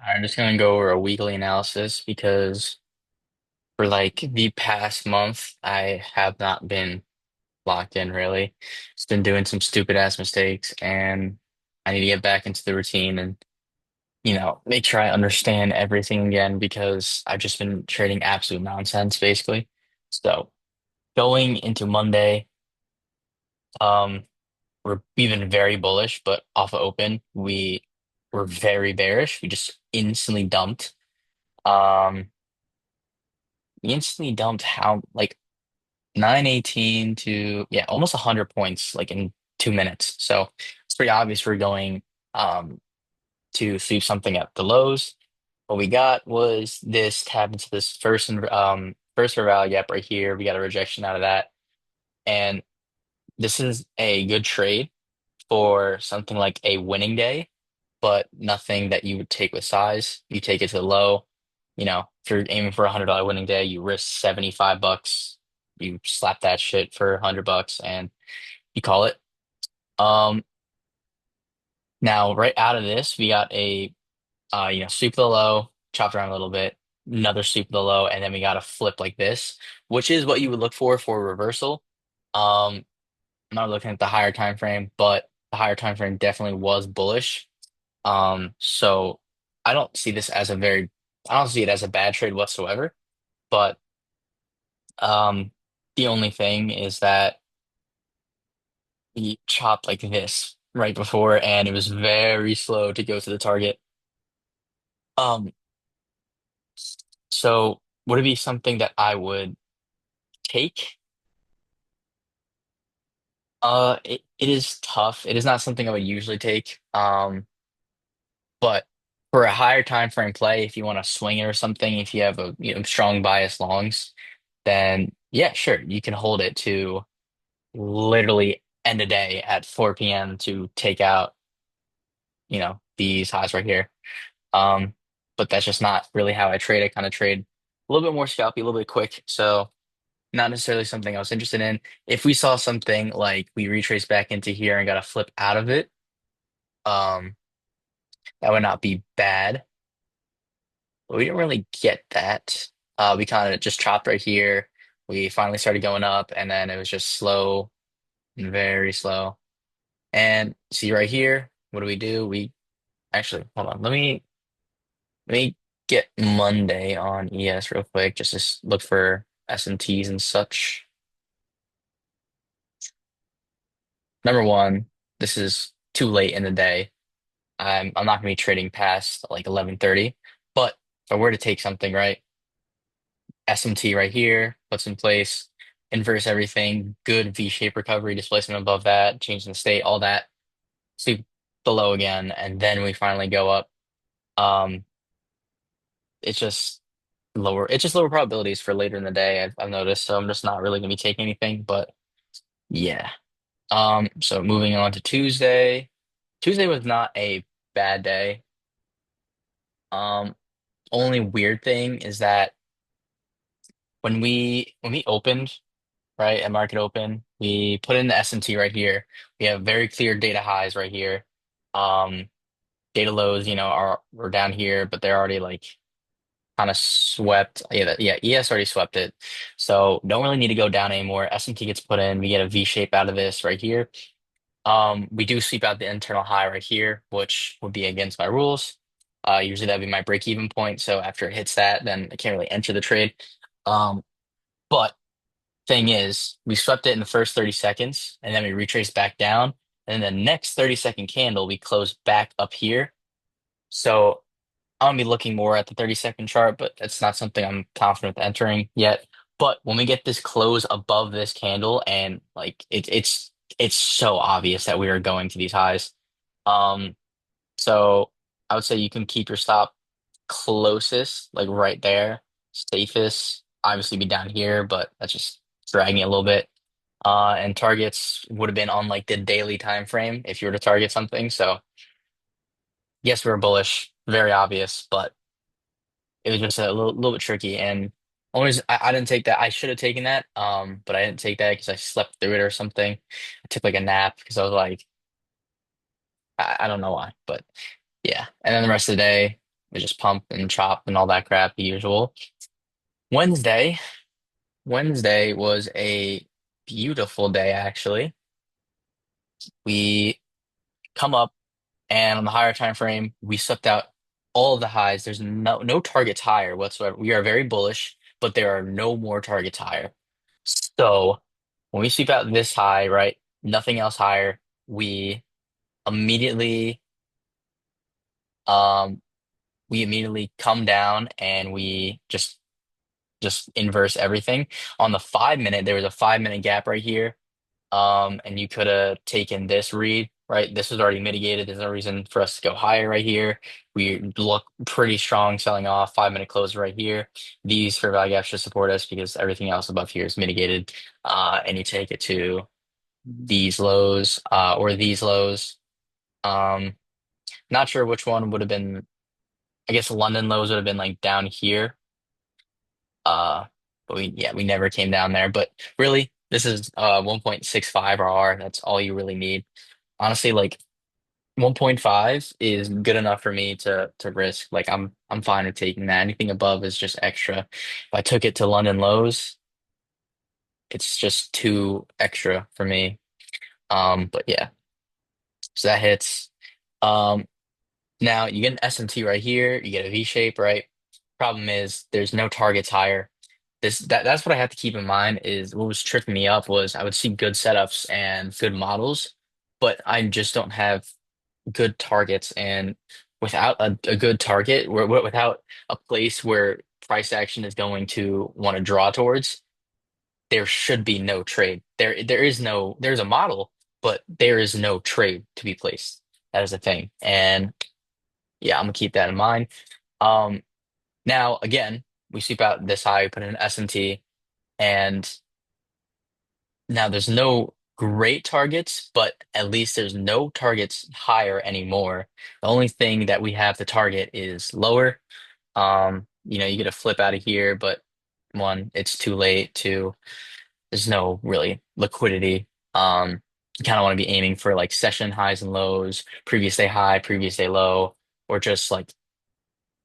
I'm just gonna go over a weekly analysis because for like the past month, I have not been locked in really. Just been doing some stupid ass mistakes, and I need to get back into the routine and make sure I understand everything again because I've just been trading absolute nonsense basically. So going into Monday, um, we've been very bullish, but off of open, we were very bearish. We just instantly dumped. Um, we instantly dumped how like 918 to almost 100 points like in 2 minutes. So it's pretty obvious we're going um to sweep something at the lows. What we got was this tap into this first Reval gap right here. We got a rejection out of that. And this is a good trade for something like a winning day, but nothing that you would take with size. You take it to the low. If you're aiming for $100 winning day, you risk $75. You slap that shit for $100 and you call it. Um, Now right out of this, we got a sweep the low, chopped around a little bit, another sweep the low, and then we got a flip like this, which is what you would look for a reversal. I'm not looking at the higher time frame, but the higher time frame definitely was bullish. So I don't see this as I don't see it as a bad trade whatsoever. But um, the only thing is that he chopped like this right before, and it was very slow to go to the target. Um, so would it be something that I would take? It is tough. It is not something I would usually take. But for a higher time frame play, if you want to swing it or something, if you have a strong bias longs, then yeah, sure, you can hold it to literally end a day at 4 p.m. to take out, these highs right here. Um, but that's just not really how I trade. I kind of trade a little bit more scalpy, a little bit quick. So not necessarily something I was interested in. If we saw something like we retrace back into here and got a flip out of it, um, that would not be bad. But we didn't really get that. We kind of just chopped right here. We finally started going up, and then it was just slow and very slow. And see right here, what do we do? We actually hold on. Let me get Monday on ES real quick, just to look for S&Ts and such. Number one, this is too late in the day. I'm not gonna be trading past like 11:30. But if I were to take something, right, SMT right here, puts in place, inverse everything, good V-shaped recovery, displacement above that, change in the state, all that, sweep below again, and then we finally go up. Um, it's just lower probabilities for later in the day, I've noticed, so I'm just not really gonna be taking anything, but yeah. So moving on to Tuesday. Tuesday was not a bad day. Um, Only weird thing is that when we opened, right, at market open, we put in the SMT right here. We have very clear data highs right here. Um, Data lows, are down here, but they're already like kind of swept. Yeah, yeah, ES already swept it. So don't really need to go down anymore. SMT gets put in. We get a V shape out of this right here. We do sweep out the internal high right here, which would be against my rules. Usually that'd be my break-even point. So after it hits that, then I can't really enter the trade. Um, but thing is, we swept it in the first 30 seconds, and then we retraced back down. And then the next 30-second candle, we closed back up here. So I'm gonna be looking more at the 30-second chart, but it's not something I'm confident with entering yet. But when we get this close above this candle, and like it's so obvious that we are going to these highs. Um, so I would say you can keep your stop closest, like right there. Safest, obviously be down here, but that's just dragging it a little bit. And targets would have been on like the daily time frame if you were to target something. So yes, we were bullish, very obvious, but it was just a little bit tricky. And always, I didn't take that. I should have taken that, but I didn't take that because I slept through it or something. I took like a nap because I was like, I don't know why, but yeah. And then the rest of the day. We just pump and chop and all that crap, the usual. Wednesday, Wednesday was a beautiful day, actually. We come up and on the higher time frame, we swept out all of the highs. There's no targets higher whatsoever. We are very bullish, but there are no more targets higher. So when we sweep out this high, right, nothing else higher, we immediately um we immediately come down and we just inverse everything. On the 5 minute, there was a 5 minute gap right here. And you could have taken this read, right? This was already mitigated. There's no reason for us to go higher right here. We look pretty strong selling off. 5 minute close right here. These fair value gaps should support us because everything else above here is mitigated. And you take it to these lows, or these lows. Um, Not sure which one would have been. I guess London lows would have been like down here. Uh, but we never came down there. But really, this is 1.65 RR. That's all you really need. Honestly, like 1.5 is good enough for me to risk. Like I'm fine with taking that. Anything above is just extra. If I took it to London lows, it's just too extra for me. But yeah, so that hits. Um, Now you get an SMT right here, you get a V shape, right? Problem is there's no targets higher. That's what I have to keep in mind is what was tripping me up was I would see good setups and good models, but I just don't have good targets. And without a good target, without a place where price action is going to want to draw towards, there should be no trade. There's a model, but there is no trade to be placed. That is the thing. And yeah, I'm gonna keep that in mind. Um, Now again, we sweep out this high, we put in an SMT, and now there's no great targets, but at least there's no targets higher anymore. The only thing that we have to target is lower. You get a flip out of here, but one, it's too late. Two, there's no really liquidity. You kind of want to be aiming for like session highs and lows, previous day high, previous day low, or just like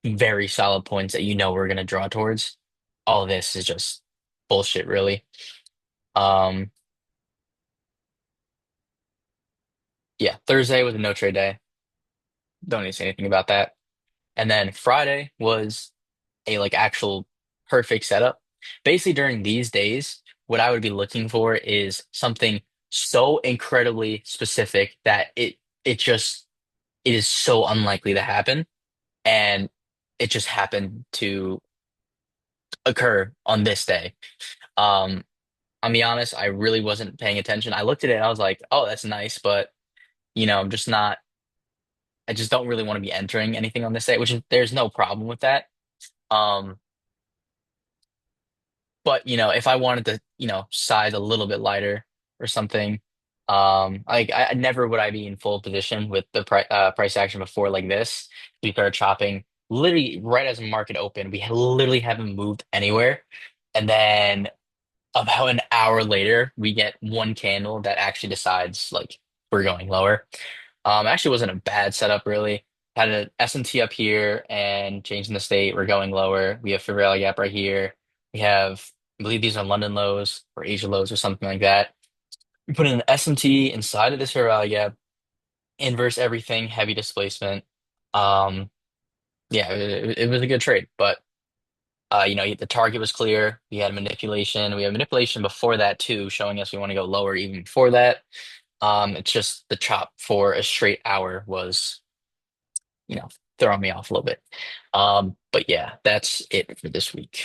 very solid points that you know we're going to draw towards. All of this is just bullshit, really. Um, yeah, Thursday was a no trade day. Don't need to say anything about that. And then Friday was a like actual perfect setup. Basically, during these days, what I would be looking for is something so incredibly specific that it is so unlikely to happen, and it just happened to occur on this day. Um, I'll be honest, I really wasn't paying attention. I looked at it and I was like, oh, that's nice, but I'm just not, I just don't really want to be entering anything on this day, there's no problem with that. Um, but if I wanted to, size a little bit lighter or something, like I never would I be in full position with the price action before like this. We started chopping literally right as the market opened. We literally haven't moved anywhere. And then about an hour later, we get one candle that actually decides like we're going lower. Actually wasn't a bad setup really. Had an S&T up here and changing the state. We're going lower. We have fair value gap right here. We have, I believe these are London lows or Asia lows or something like that. We put in an S&T inside of this fair value gap, inverse everything, heavy displacement. Um, yeah, it was a good trade, but the target was clear. We had manipulation. We had manipulation before that too, showing us we want to go lower even before that. It's just the chop for a straight hour was, you know, throwing me off a little bit. But yeah, that's it for this week.